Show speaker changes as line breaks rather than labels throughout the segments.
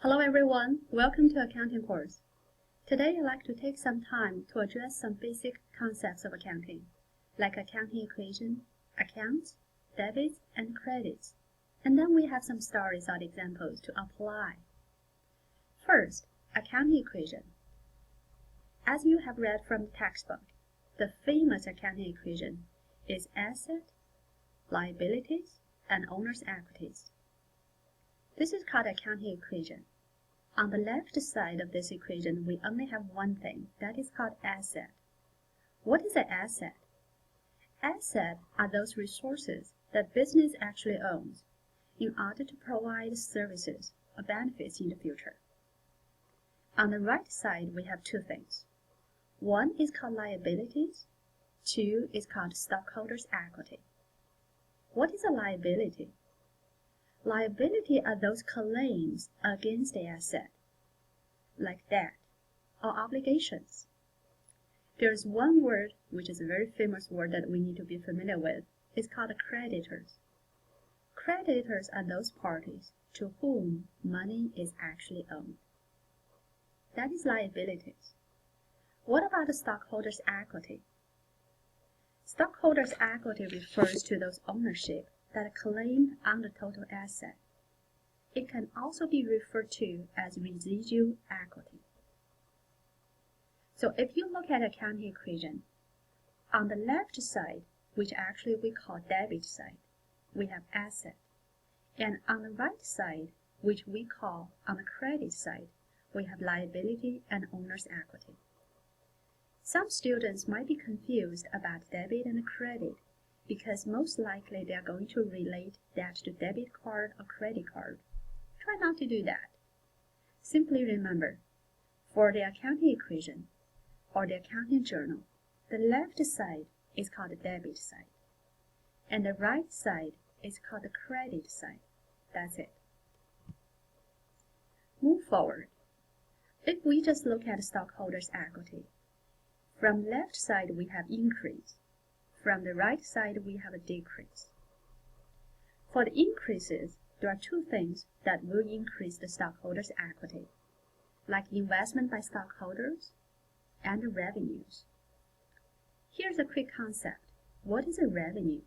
Hello everyone, welcome to Accounting course. Today I'd like to take some time to address some basic concepts of accounting, like accounting equation, accounts, debits, and credits, and then we have some stories or examples to apply. First, accounting equation. As you have read from the textbook, the famous accounting equation is asset, liabilities, and owner's equities. This is called accounting equation. On the left side of this equation, we only have one thing, that is called asset. What is an asset? Assets are those resources that business actually owns in order to provide services or benefits in the future. On the right side, we have two things. One is called liabilities, two is called stockholders' equity. What is a liability? Liability are those claims against the asset, like debt or obligations. There is one word which is a very famous word that we need to be familiar with. It's called creditors. Creditors are those parties to whom money is actually owed. That is liabilities. What about the stockholders' equity? Stockholders' equity refers to those ownership that are claimed on the total asset. It can also be referred to as residual equity. So if you look at accounting equation, on the left side, which actually we call debit side, we have asset. And on the right side, which we call on the credit side, we have liability and owner's equity. Some students might be confused about debit and credit because most likely they are going to relate that to debit card or credit card. Try not to do that. Simply remember, for the accounting equation or the accounting journal, the left side is called the debit side, and the right side is called the credit side. That's it. Move forward. If we just look at stockholders' equity, from left side we have increase. From the right side, we have a decrease. For the increases, there are two things that will increase the stockholders' equity, like investment by stockholders and the revenues. Here's a quick concept. What is a revenue?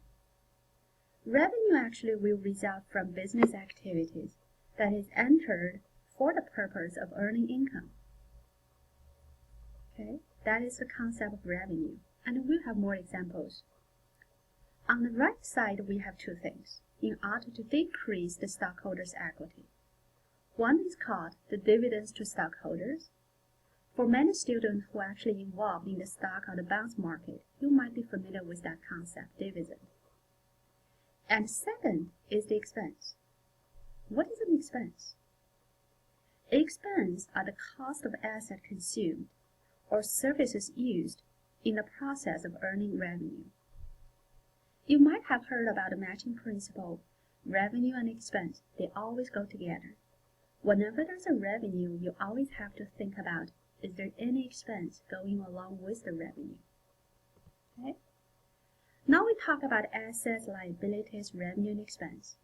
Revenue actually will result from business activities that is entered for the purpose of earning income. Okay, that is the concept of revenue. And we'll have more examples. On the right side, we have two things in order to decrease the stockholders' equity. One is called the dividends to stockholders. For many students who are actually involved in the stock or the bonds market, you might be familiar with that concept, dividend. And second is the expense. What is an expense? Expense are the cost of asset consumed or services used in the process of earning revenue. You might have heard about the matching principle. Revenue and expense, they always go together. Whenever there's a revenue, you always have to think about, is there any expense going along with the revenue? Okay? Now we talk about assets, liabilities, revenue, and expense.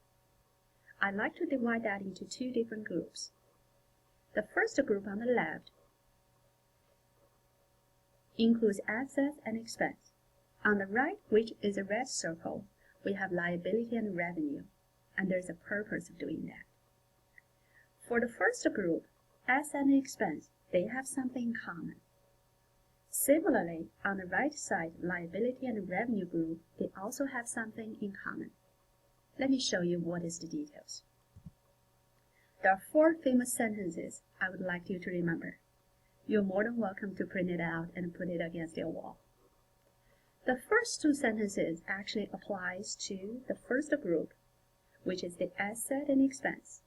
I'd like to divide that into two different groups. The first group on the left includes assets and expense. On the right, which is a red circle, we have liability and revenue, and there's a purpose of doing that. For the first group, asset and expense, they have something in common. Similarly, on the right side, liability and revenue group, they also have something in common. Let me show you what is the details. There are four famous sentences I would like you to remember. You're more than welcome to print it out and put it against your wall. The first two sentences actually applies to the first group, which is the asset and expense.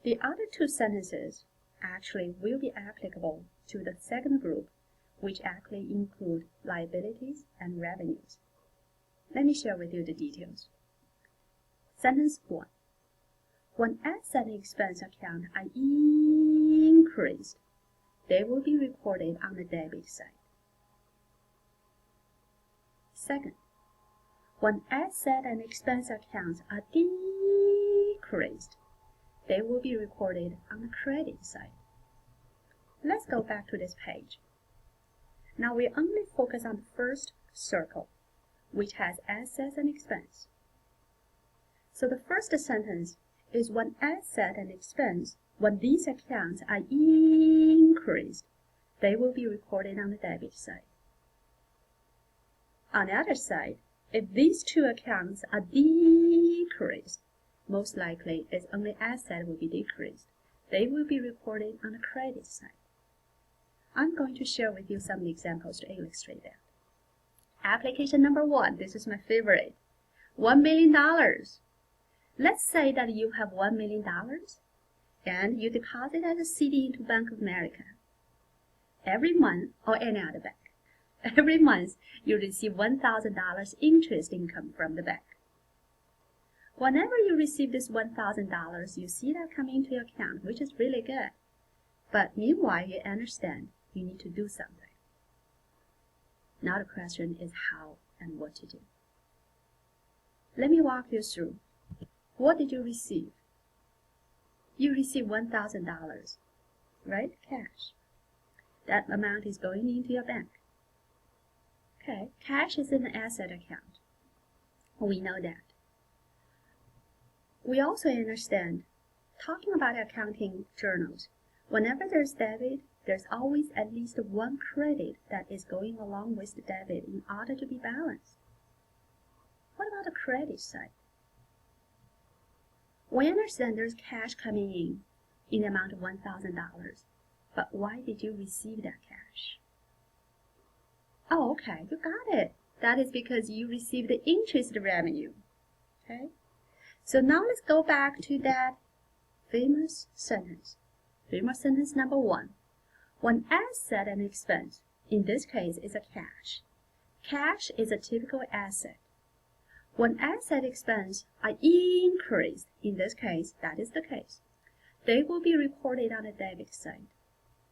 The other two sentences actually will be applicable to the second group, which actually include liabilities and revenues. Let me share with you the details. Sentence 1. When asset and expense account are increased, they will be recorded on the debit side. Second, when asset and expense accounts are decreased, they will be recorded on the credit side. Let's go back to this page. Now we only focus on the first circle, which has assets and expense. So the first sentence is when asset and expense, when these accounts are increased, they will be recorded on the debit side. On the other side, if these two accounts are decreased, most likely its only asset will be decreased. They will be recorded on the credit side. I'm going to share with you some examples to illustrate that. Application number 1, this is my favorite. $1 million. Let's say that you have $1 million and you deposit as a CD into Bank of America. Every month, or any other bank, every month you receive $1,000 interest income from the bank. Whenever you receive this $1,000, you see that coming into your account, which is really good. But meanwhile, you understand you need to do something. Now the question is how and what to do. Let me walk you through. What did you receive? You received $1,000, right? Cash. That amount is going into your bank. Okay, cash is an asset account. We know that. We also understand, talking about accounting journals, whenever there's debit, there's always at least one credit that is going along with the debit in order to be balanced. What about the credit side? We understand there's cash coming in the amount of $1,000, but why did you receive that cash? Oh, okay, you got it. That is because you received the interest revenue. Okay? So now let's go back to that famous sentence. Famous sentence number 1. When asset and expense, in this case, is a cash. Cash is a typical asset. When asset expense are increased, in this case, that is the case, they will be recorded on the debit side.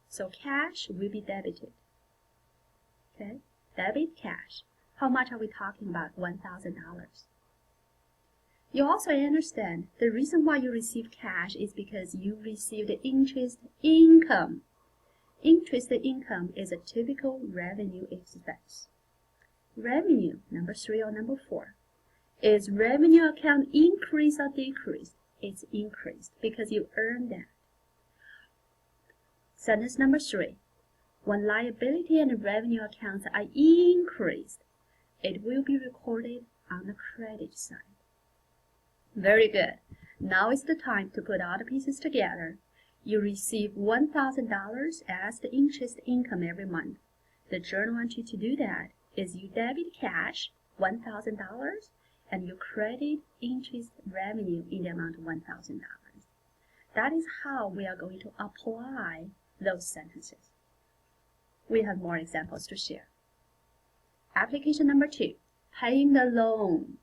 So cash will be debited. Okay? Debit cash. How much are we talking about? $1,000. You also understand the reason why you receive cash is because you received interest income. Interest income is a typical revenue expense. Revenue, number 3 or number 4. Is revenue account increased or decreased? It's increased because you earned that. Sentence number 3. When liability and revenue accounts are increased, it will be recorded on the credit side. Very good. Now is the time to put all the pieces together. You receive $1,000 as the interest income every month. The journal wants you to do that is you debit cash, $1,000, and you credit interest revenue in the amount of $1,000. That is how we are going to apply those sentences. We have more examples to share. Application number 2, paying the loan.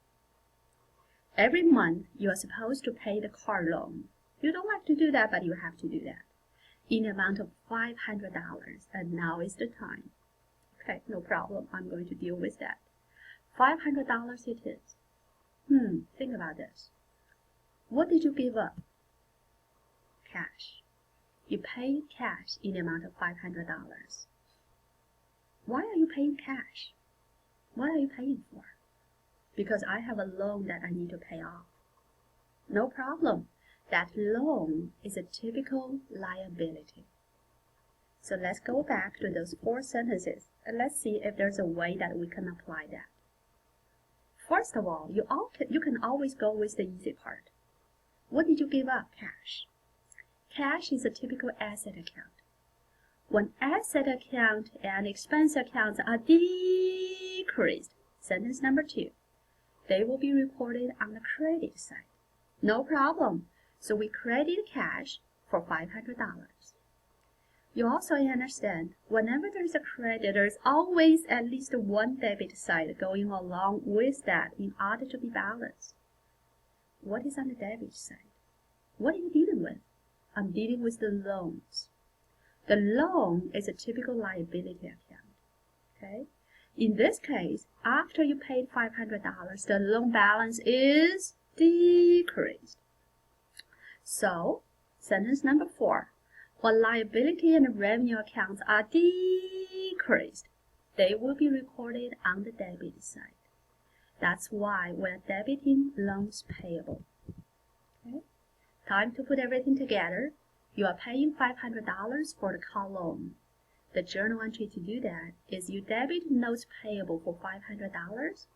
Every month, you are supposed to pay the car loan. You don't like to do that, but you have to do that. In the amount of $500, and now is the time. Okay, no problem. I'm going to deal with that. $500 it is. Think about this. What did you give up? Cash. You paid cash in the amount of $500. Why are you paying cash? What are you paying for? Because I have a loan that I need to pay off. No problem. That loan is a typical liability. So let's go back to those 4 sentences and let's see if there's a way that we can apply that. First of all, you can always go with the easy part. What did you give up? Cash. Cash is a typical asset account. When asset account and expense accounts are decreased, sentence number 2, they will be recorded on the credit side. No problem. So we credit cash for $500. You also understand, whenever there's a credit, there's always at least one debit side going along with that in order to be balanced. What is on the debit side? What are you dealing with? I'm dealing with the loans. The loan is a typical liability account. Okay? In this case, after you paid $500, the loan balance is decreased. So, Sentence number 4. When liability and revenue accounts are decreased, they will be recorded on the debit side. That's why we're debiting loans payable. Okay? Time to put everything together. You are paying $500 for the car loan. The journal entry to do that is you debit notes payable for $500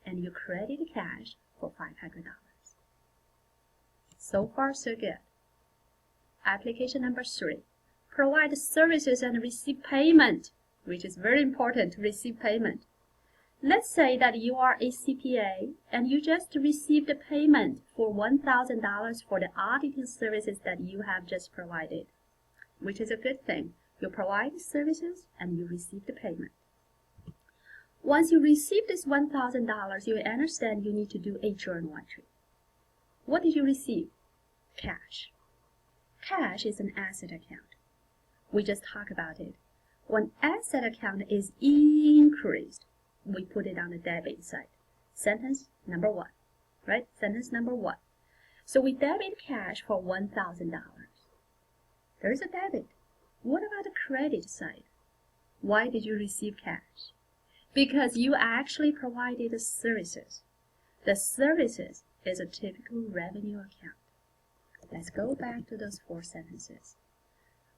and you credit cash for $500. So far, so good. Application number 3. Provide services and receive payment, which is very important to receive payment. Let's say that you are a CPA and you just received a payment for $1,000 for the auditing services that you have just provided, which is a good thing. You provide services and you receive the payment. Once you receive this $1,000, you understand you need to do a journal entry. What did you receive? Cash. Cash is an asset account. We just talked about it. When asset account is increased, we put it on the debit side. Sentence number 1, right? Sentence number 1. So we debit cash for $1,000. There's a debit. What about the credit side? Why did you receive cash? Because you actually provided the services. The services is a typical revenue account. Let's go back to those 4 sentences.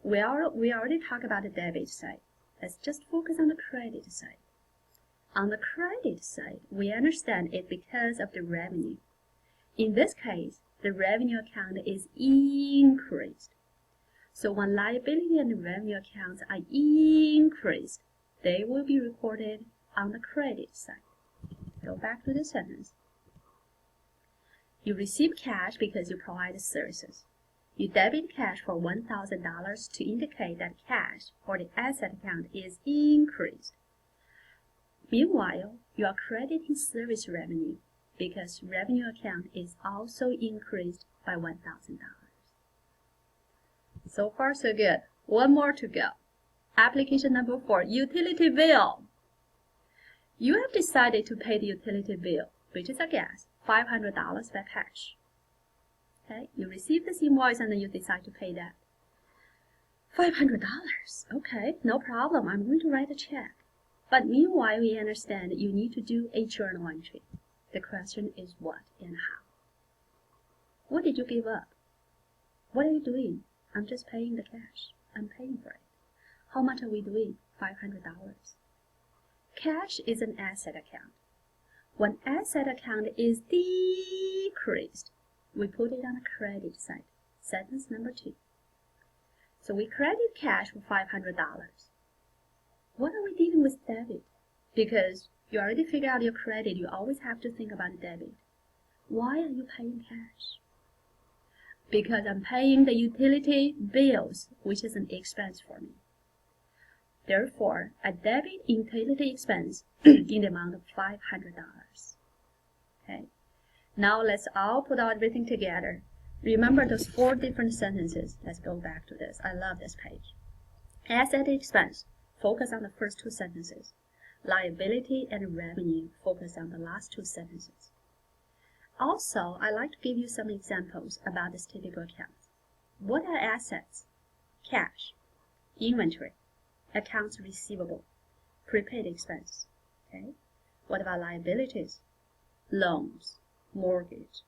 We already talked about the debit side. Let's just focus on the credit side. On the credit side, we understand it because of the revenue. In this case, the revenue account is increased. So when liability and revenue accounts are increased, they will be recorded on the credit side. Go back to the sentence. You receive cash because you provide services. You debit cash for $1,000 to indicate that cash or the asset account is increased. Meanwhile, you are crediting service revenue because revenue account is also increased by $1,000. So far, so good. One more to go. Application number 4, utility bill. You have decided to pay the utility bill, which is a gas, $500 by cash. Okay, you receive this invoice and then you decide to pay that. $500. Okay, no problem. I'm going to write a check. But meanwhile, we understand you need to do a journal entry. The question is what and how. What did you give up? What are you doing? I'm just paying the cash. I'm paying for it. How much are we doing? $500. Cash is an asset account. When asset account is decreased, we put it on the credit side. Sentence number 2. So we credit cash for $500. What are we dealing with debit? Because you already figured out your credit, you always have to think about the debit. Why are you paying cash? Because I'm paying the utility bills, which is an expense for me. Therefore, I debit utility expense in the amount of $500. Okay. Now let's all put everything together. Remember those 4 different sentences. Let's go back to this. I love this page. Asset expense. Focus on the first 2 sentences. Liability and revenue. Focus on the last 2 sentences. Also, I like to give you some examples about this typical account. What are assets? Cash, inventory, accounts receivable, prepaid expense. Okay. What about liabilities? Loans, mortgage,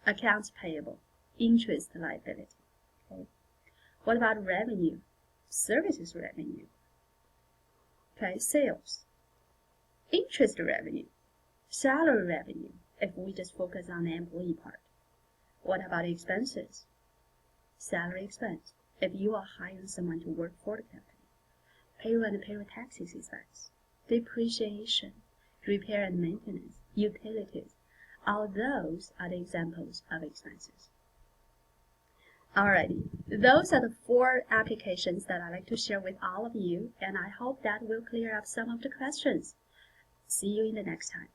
accounts payable, interest liability. Okay. What about revenue? Services revenue. Okay, sales, interest revenue, salary revenue, if we just focus on the employee part. What about expenses? Salary expense, if you are hiring someone to work for the company. Payroll and payroll taxes expense, depreciation, repair and maintenance, utilities. All those are the examples of expenses. Alrighty, those are the 4 applications that I like to share with all of you, and I hope that will clear up some of the questions. See you in the next time.